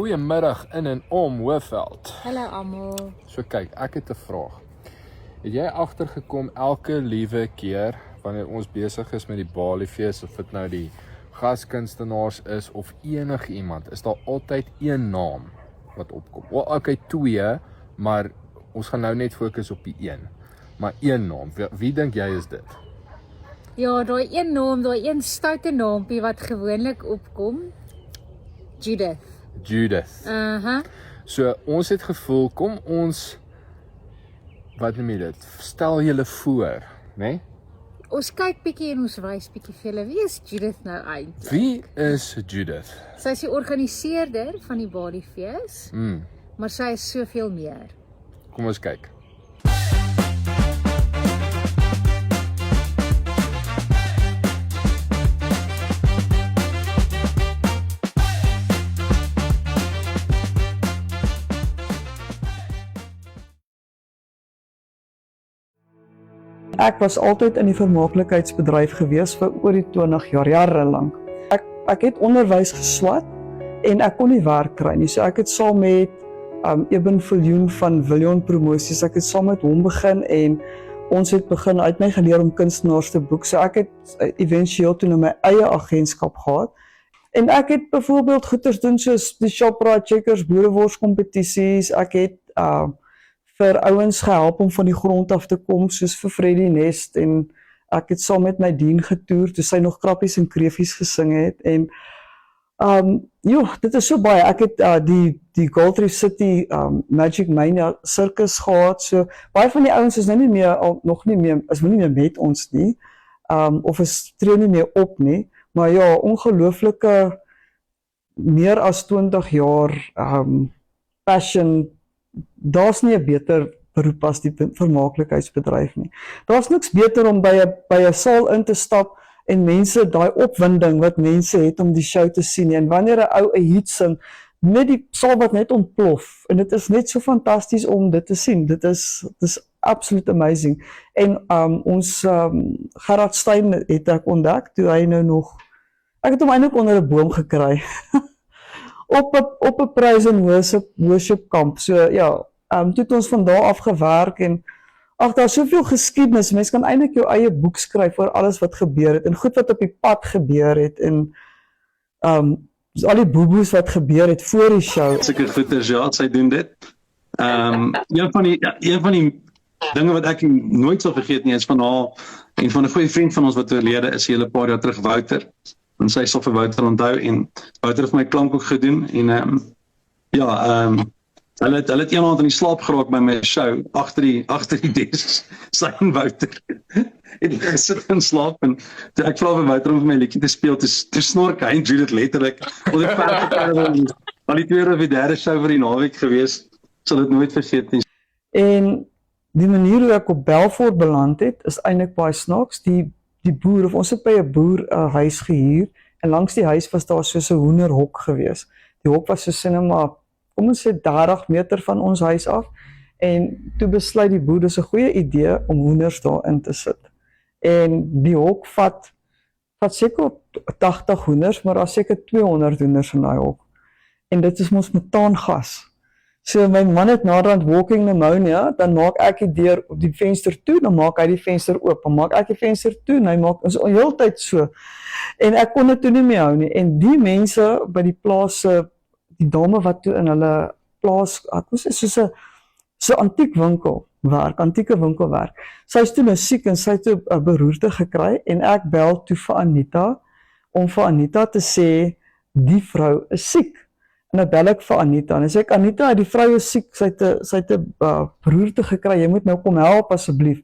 Goeiemiddag in en om Hoëveld. Hallo almal. So kyk, ek het 'n vraag. Het jy agtergekom elke liewe keer wanneer ons besig is met die Baliefees, of dit nou die gaskunstenaars is of enige iemand, is daar altyd een naam wat opkom? Wel, okay, 2, maar ons gaan nou net fokus op die 1. Maar een naam, wie dink jy is dit? Ja, daai een naam, daai een stoute naampie wat gewoonlik opkom. Judith. So ons het gevoel, kom ons, wat noem jy dit, stel julle voor, né? Ons kyk bietjie en ons wys bietjie vir julle. Wie is Judith nou eintlik? Wie is Judith? Sy is die organiseerder van die Baliefees, maar sy is soveel meer. Kom ons kyk. Ek was altyd in die vermaaklikheidsbedryf gewees vir oor die 20 jaar, jare lank. Ek het onderwys geswat en ek kon nie werk kry nie. So ek het saam met Eben Viljoen van Viljoen Promosies, ek het saam met hom begin en ons het begin uit my geleer om kunstenaars te boek. So ek het eventueel toe my eie agentskap gehad. En ek het byvoorbeeld goeders doen soos die Shoprite, Checkers, boereworskompetisies. Ek het vir ouens gehelp om van die grond af te kom, soos vir Freddy Nest, en ek het saam met my dien getoer, toe sy nog krappies en kreefies gesing het, en dit is so baie. Ek het die Gold Reef City Magic Mania Circus gehad, so baie van die ouens is nou nie meer, nog nie meer, is nie meer met ons nie, of is tree nie meer op nie, maar ja, ongelooflike, meer as 20 jaar passion. Daar's nie 'n beter beroep as die vermaaklikheidsbedryf nie. Daar's niks beter om by 'n saal in te stap en mense, daai opwinding wat mense het om die show te sien, en wanneer 'n ou 'n hit sing, net die saal wat net ontplof, en dit is net so fantasties om dit te sien. Dit is absoluut amazing. En ons Gerard Stein het ek ontdek, toe hy nou nog, ek het hom eintlik onder 'n boom gekry. op 'n prys in worship kamp. So ja, toe het ons van daar af gewerk en daar is soveel geskiedenis. Mens kan eintlik jou eie boek skryf oor alles wat gebeur het en goed wat op die pad gebeur het, en al die boeboes wat gebeur het voor die show. Seker goeders, ja, sy doen dit. Een van die dinge wat ek nooit sal vergeet nie, is van haar, en van 'n goeie vriend van ons wat oorlede is, 'n paar jaar terug, Wouter. En sy sal vir Wouter onthou, en Wouter het my klank ook gedoen, en hulle het eendag in die slaap geraak by my show, agter die desk, sy en Wouter, en ek sit in slaap, en toe ek vra vir Wouter om vir my liedjie te speel, toe snork hy en Judith letterlik, al die tweede of die derde show vir die naweek gewees, sal dit nooit vergeet nie. En die manier hoe ek op Belfort beland het, is eintlik baie snaaks. Die boer, of ons het by 'n boer 'n huis gehuur, en langs die huis was daar soos 'n hoenderhok gewees. Die hok was so sinema, kom ons sê 30 meter van ons huis af, en toe besluit die boer, dis 'n goeie idee om hoenders daarin te sit. En die hok vat seker 80 hoenders, maar daar is seker 200 hoenders in daai hok. En dit is mos metaangas. So my man het naderhand walking pneumonia, dan maak ek die deur op die venster toe, dan maak hy die venster oop, dan maak ek die venster toe, en hy maak ons heeltyd so. En ek kon dit toe nie meer hou nie. En die mense by die plaas, die dame wat toe in hulle plaas, ek moes soos 'n antieke winkelwerk. Sy is toe nou siek en sy het toe 'n beroerte gekry, en ek bel toe vir Anita, om vir Anita te sê, die vrou is siek. En dan bel ek vir Anita, en sê ek, Anita, die vrou is siek, sy het 'n beroerte gekry, jy moet nou kom help asseblief.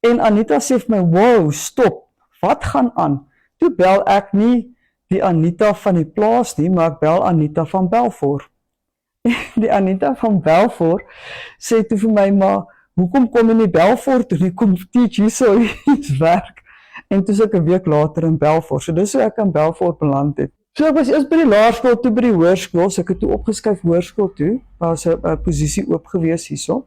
En Anita sê vir my, wow, stop, wat gaan aan? Toe bel ek nie die Anita van die plaas nie, maar ek bel Anita van Belfort. Die Anita van Belfort sê toe vir my, maar hoekom kom jy nie Belfort toe, jy kom teach hier so iets werk. En toe is ek 'n week later in Belfort, so dis hoe ek in Belfort beland het. So ek was eers by die laerskool, toe by die hoërskool, so ek het toe opgeskuif hoërskool toe, was 'n posisie oop gewees hierso.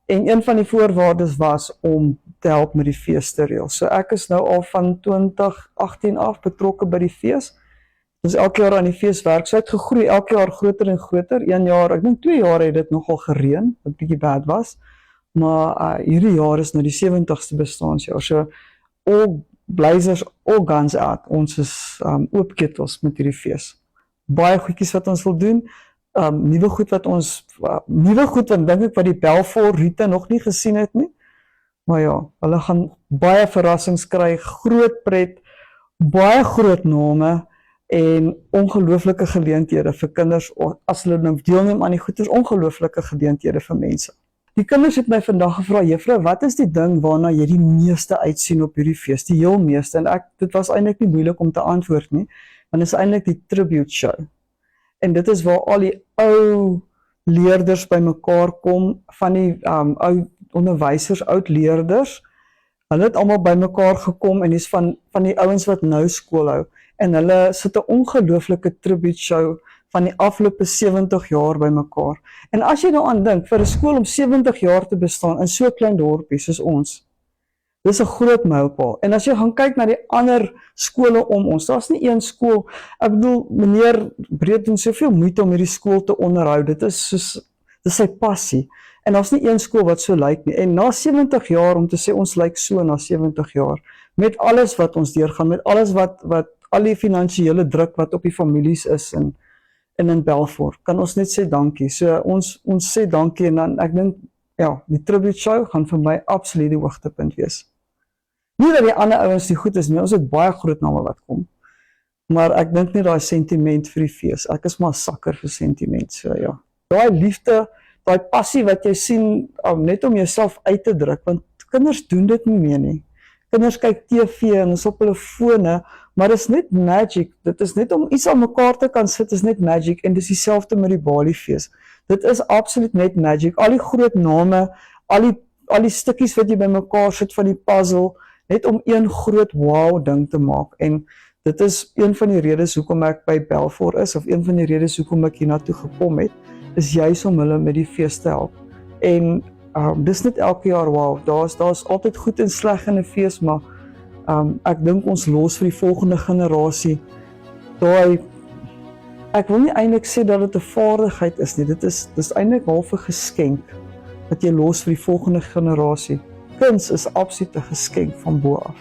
En een van die voorwaardes was om te help met die fees te reël. So ek is nou al van 2018 af betrokke by die fees. ons elke jaar aan die fees werk, so het gegroei elke jaar groter en groter. 1 jaar, ek dink 2 jaar het dit nogal gereën, wat bietjie bad was. Maar hierdie jaar is nou die 70ste bestaanjaar. So all blazers, all guns out. Ons is oop ketels met hierdie fees. Baie goedjies wat ons wil doen. Nuwe goed wat dink ek wat die Balfour Rita nog nie gesien het nie. Maar ja, hulle gaan baie verrassings kry, groot pret, baie groot name en ongelooflike geleenthede vir kinders as hulle nou deelneem aan die goeders, ongelooflike geleenthede vir mense. Die kinders het my vandag gevra, juffrou, wat is die ding waarna jy die meeste uitsien op hierdie fees? Die heel meeste, en dit was eintlik nie moeilik om te antwoord nie, want dit is eintlik die tribute show. En dit is waar al die ou leerders bymekaar kom, van die ou onderwysers, oud leerders. Hulle het almal bymekaar gekom en dis van die ouens wat nou skool hou. En hulle sit 'n ongelooflike tribute show van die afgelope 70 jaar bymekaar. En as jy nou aan dink, vir 'n skool om 70 jaar te bestaan in so 'n klein dorpie soos ons, dis 'n groot mylpaal. En as jy gaan kyk na die ander skole om ons, daar's nie een skool, ek bedoel, meneer Breed doen soveel moeite om hierdie skool te onderhou, dit is sy passie. En daar's nie een skool wat so lyk nie. En na 70 jaar, om te sê ons lyk so na 70 jaar, met alles wat ons deurgaan, met alles wat al die finansiële druk wat op die families is in Balfour, kan ons net sê dankie. So ons sê dankie en dan, ek dink, ja, die tribute show gaan vir my absoluut die hoogtepunt wees. Nie dat die ander ouens nie goed is nie, ons het baie groot name wat kom. Maar ek dink nie daai sentiment vir die fees. Ek is maar sakker vir sentiment, so ja. Daai liefde, daai passie wat jy sien, net om jouself uit te druk, want kinders doen dit nie meer nie. Kinders kyk TV en is op hulle fone, maar dit is net magic. Dit is net om iets aan mekaar te kan sit, is net magic, en dis dieselfde met die Baliefees. Dit is absoluut net magic. Al die groot name, al die stukkies wat jy bymekaar sit van die puzzle, net om een groot wow ding te maak. En dit is een van die redes hoekom ek by Balfour is, of een van die redes hoekom ek hiernatoe gekom het, is juis om hulle met die fees te help. En dis net elke jaar wow, daar's altyd goed en sleg in 'n fees, maar ek dink ons los vir die volgende generasie ek wil nie eintlik sê dat dit 'n vaardigheid is nie, dis eintlik half 'n geskenk wat jy los vir die volgende generasie. Kuns is absoluut 'n geskenk van bo af.